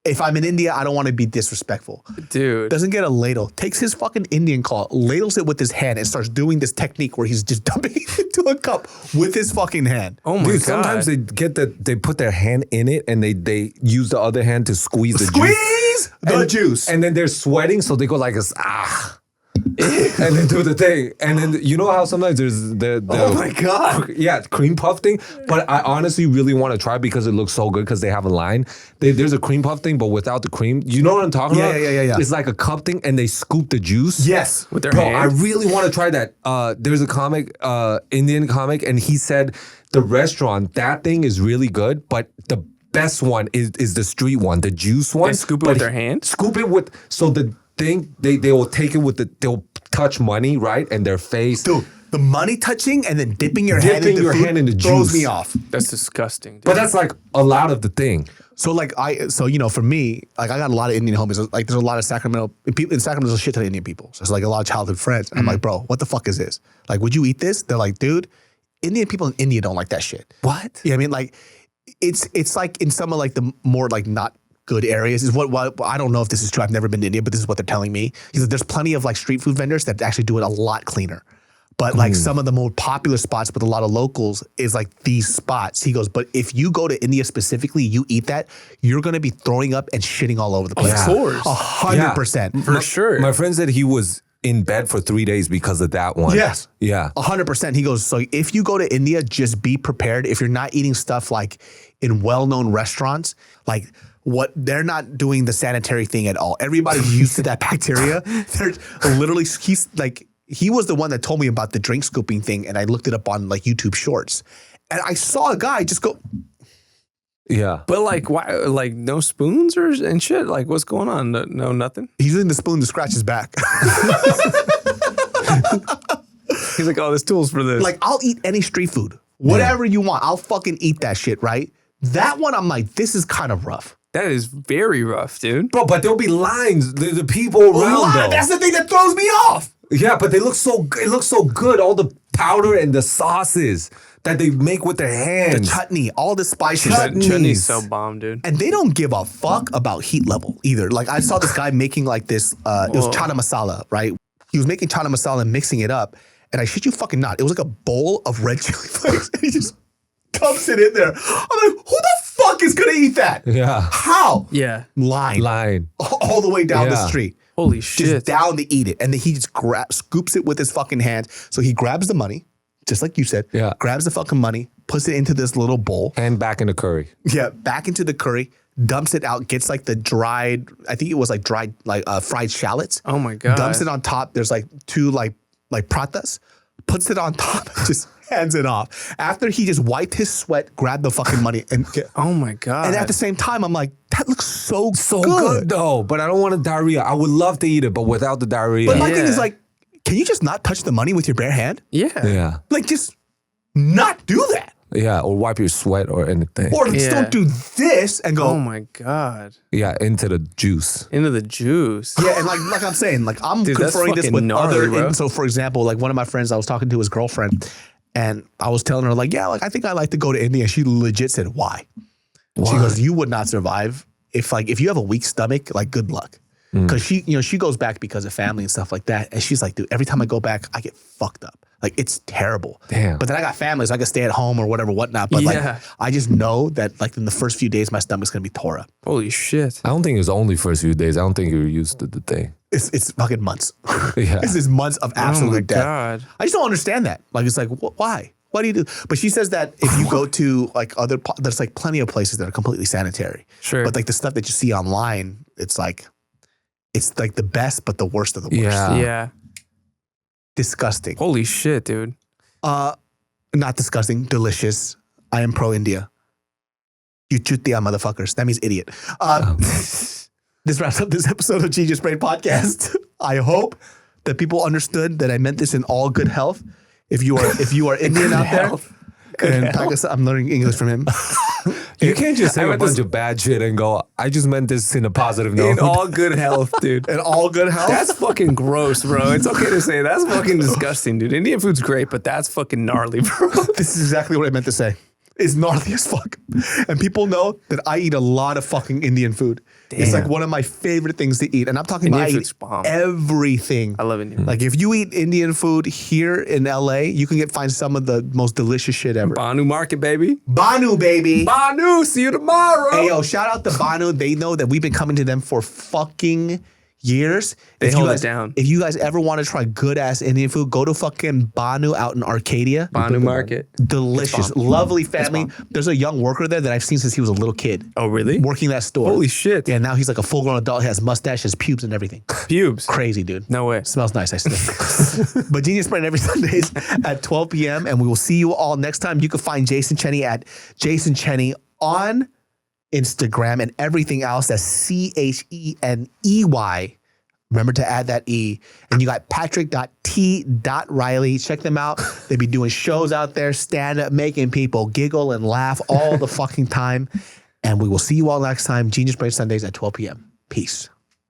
Speaker 3: If I'm in India, I don't want to be disrespectful.
Speaker 8: Dude.
Speaker 3: Doesn't get a ladle. Takes his fucking Indian claw, ladles it with his hand, and starts doing this technique where he's just dumping it into a cup with his fucking hand.
Speaker 8: Oh my
Speaker 7: Dude,
Speaker 8: god.
Speaker 7: sometimes they put their hand in it and they use the other hand to squeeze the juice.
Speaker 3: Squeeze the juice.
Speaker 7: And then they're sweating, so they go like this, and then do the thing. And then you know how sometimes there's the
Speaker 3: Oh my God.
Speaker 7: Yeah, cream puff thing. But I honestly really want to try because it looks so good because they have a line. There's a cream puff thing, but without the cream. You know what I'm talking about?
Speaker 3: Yeah.
Speaker 7: It's like a cup thing and they scoop the juice.
Speaker 3: Yes.
Speaker 8: With their
Speaker 7: Bro,
Speaker 8: hand.
Speaker 7: I really want to try that. There's a comic, Indian comic, and he said the restaurant, that thing is really good, but the best one is the street one, the juice one.
Speaker 8: They scoop it
Speaker 7: But
Speaker 8: with their hand?
Speaker 7: Scoop it with, so the thing, they will take it with they'll touch money, right? And their face.
Speaker 3: Dude, the money touching and then dipping your hand
Speaker 7: Dipping
Speaker 3: into
Speaker 7: your
Speaker 3: food
Speaker 7: hand in the
Speaker 3: throws
Speaker 7: juice.
Speaker 3: me off.
Speaker 8: That's disgusting. Dude.
Speaker 7: But that's like a lot of the thing.
Speaker 3: So for me, like I got a lot of Indian homies. Like there's a lot of Sacramento people in Sacramento. There's a shit ton of Indian people. So it's like a lot of childhood friends. And I'm like, bro, what the fuck is this? Like, would you eat this? They're like, dude, Indian people in India don't like that shit.
Speaker 7: What?
Speaker 3: Yeah, I mean, like, it's like in some of like the more like not good areas is what I don't know if this is true. I've never been to India, but this is what they're telling me. He said there's plenty of like street food vendors that actually do it a lot cleaner. But like some of the more popular spots with a lot of locals is like these spots. He goes, but if you go to India specifically, you eat that, you're gonna be throwing up and shitting all over the place.
Speaker 7: Of
Speaker 8: course.
Speaker 3: 100%.
Speaker 8: For sure.
Speaker 7: My friend said he was in bed for 3 days because of that one.
Speaker 3: Yes.
Speaker 7: Yeah.
Speaker 3: 100%. He goes, so if you go to India, just be prepared. If you're not eating stuff like in well-known restaurants, like what they're not doing the sanitary thing at all. Everybody's used to that bacteria. They're literally, he was the one that told me about the drink scooping thing, and I looked it up on like YouTube Shorts, and I saw a guy just go.
Speaker 7: Yeah.
Speaker 8: But like, why? Like, no spoons and shit. Like, what's going on? No, nothing.
Speaker 3: He's using the spoon to scratch his back.
Speaker 8: He's like, oh, there's tools for this.
Speaker 3: Like, I'll eat any street food, whatever you want. I'll fucking eat that shit, right? That one, I'm like, this is kind of rough.
Speaker 8: that is very rough, dude.
Speaker 7: Bro, but there'll be lines. The people around though.
Speaker 3: That's the thing that throws me off.
Speaker 7: Yeah, but they look so good. It looks so good. All the powder and the sauces that they make with their
Speaker 3: The
Speaker 7: hands.
Speaker 3: chutney, all the spices.
Speaker 8: That
Speaker 7: Chutneys.
Speaker 8: chutney's so bomb, dude.
Speaker 3: And they don't give a fuck about heat level either. Like I saw this guy making like this, it was chana masala, right? He was making chana masala and mixing it up. And I shit you fucking not, it was like a bowl of red chili flakes. And he just dumps it in there. I'm like, who the fuck is gonna eat that?
Speaker 7: Yeah.
Speaker 3: How?
Speaker 8: Yeah.
Speaker 3: Line. All the way down the
Speaker 7: Yeah.
Speaker 3: street.
Speaker 8: Holy shit.
Speaker 3: Just down to eat it. And then he just scoops it with his fucking hands. So he grabs the money, just like you said.
Speaker 7: Yeah.
Speaker 3: Grabs the fucking money, puts it into this little bowl.
Speaker 7: And back in the curry.
Speaker 3: Yeah, back into the curry, dumps it out, gets like the dried, I think it was like dried, like fried shallots.
Speaker 8: Oh my God.
Speaker 3: Dumps it on top. There's like two like pratas, puts it on top, just hands it off. After he just wiped his sweat, grabbed the fucking money, and
Speaker 8: Oh my God.
Speaker 3: and at the same time, I'm like, that looks so
Speaker 7: So good though, but I don't want the diarrhea. I would love to eat it, but without the diarrhea.
Speaker 3: But my thing
Speaker 8: Yeah.
Speaker 3: is like, can you just not touch the money with your bare hand?
Speaker 8: yeah.
Speaker 7: yeah.
Speaker 3: Like just not do that.
Speaker 7: Yeah, or wipe your sweat or anything.
Speaker 3: Or just
Speaker 8: Yeah.
Speaker 3: don't do this and go,
Speaker 8: Oh my God.
Speaker 7: Yeah, into the juice.
Speaker 8: Into the juice.
Speaker 3: yeah, and like I'm saying, like I'm
Speaker 8: Dude, that's
Speaker 3: conferring this
Speaker 8: fucking
Speaker 3: with
Speaker 8: gnarly,
Speaker 3: other.
Speaker 8: bro.
Speaker 3: So for example, like one of my friends, I was talking to his girlfriend, and I was telling her like, yeah, like I think I like to go to India. She legit said, why? She goes, you would not survive if you have a weak stomach. Like good luck, because she goes back because of family and stuff like that. And she's like, dude, every time I go back, I get fucked up. Like it's terrible.
Speaker 7: Damn.
Speaker 3: But then I got family, so I can stay at home or whatever, whatnot. But
Speaker 8: Yeah.
Speaker 3: like I just know that like in the first few days, my stomach's gonna be tore up.
Speaker 8: Holy shit.
Speaker 7: I don't think it was only first few days. I don't think you're used to the thing.
Speaker 3: It's fucking months.
Speaker 7: Yeah.
Speaker 3: This is months of absolute
Speaker 8: Oh my
Speaker 3: death.
Speaker 8: God.
Speaker 3: I just don't understand that. Like, it's like, why? Why do you do? But she says that if you go to like there's like plenty of places that are completely sanitary.
Speaker 8: Sure.
Speaker 3: But like the stuff that you see online, it's like the best, but the worst of the worst.
Speaker 7: Yeah.
Speaker 8: Yeah.
Speaker 3: Disgusting.
Speaker 8: Holy shit, dude.
Speaker 3: Not disgusting. Delicious. I am pro India. You chutia motherfuckers. That means idiot. this wraps up this episode of Geniusbrain Podcast. I hope that people understood that I meant this in all good health. If you are Indian out there, and Pakistan, I'm learning English from him.
Speaker 7: You can't just say a bunch of bad shit and go, I just meant this in a positive note.
Speaker 8: In all good health, dude.
Speaker 3: In all good health?
Speaker 8: That's fucking gross, bro. It's okay to say that's fucking disgusting, dude. Indian food's great, but that's fucking gnarly, bro.
Speaker 3: This is exactly what I meant to say. It's gnarly as fuck. And people know that I eat a lot of fucking Indian food. It's like one of my favorite things to eat. And I'm talking about I eat everything.
Speaker 8: I love Indian food.
Speaker 3: Like if you eat Indian food here in LA, you can find some of the most delicious shit ever.
Speaker 8: Banu Market, baby.
Speaker 3: Banu, baby.
Speaker 8: Banu, see you tomorrow.
Speaker 3: Hey, yo, shout out to Banu. They know that we've been coming to them for fucking years.
Speaker 8: They hold it down.
Speaker 3: If you guys ever want to try good ass Indian food, go to fucking Banu out in Arcadia.
Speaker 8: Banu Market.
Speaker 3: Delicious. Lovely family. There's a young worker there that I've seen since he was a little kid.
Speaker 8: Oh, really?
Speaker 3: Working that store.
Speaker 8: Holy shit.
Speaker 3: Yeah, now he's like a full grown adult. He has mustache, has pubes and everything.
Speaker 8: Pubes.
Speaker 3: Crazy, dude.
Speaker 8: No way.
Speaker 3: Smells nice, I sniff. But Geniusbrain every Sundays at 12 p.m. And we will see you all next time. You can find Jason Cheney at Jason Cheney on Instagram and everything else. That's CHENEY. Remember to add that E. And you got patrick.t.riley. Check them out. They be doing shows out there, stand up, making people giggle and laugh all the fucking time. And we will see you all next time. Geniusbrain Sundays at 12 p.m. Peace.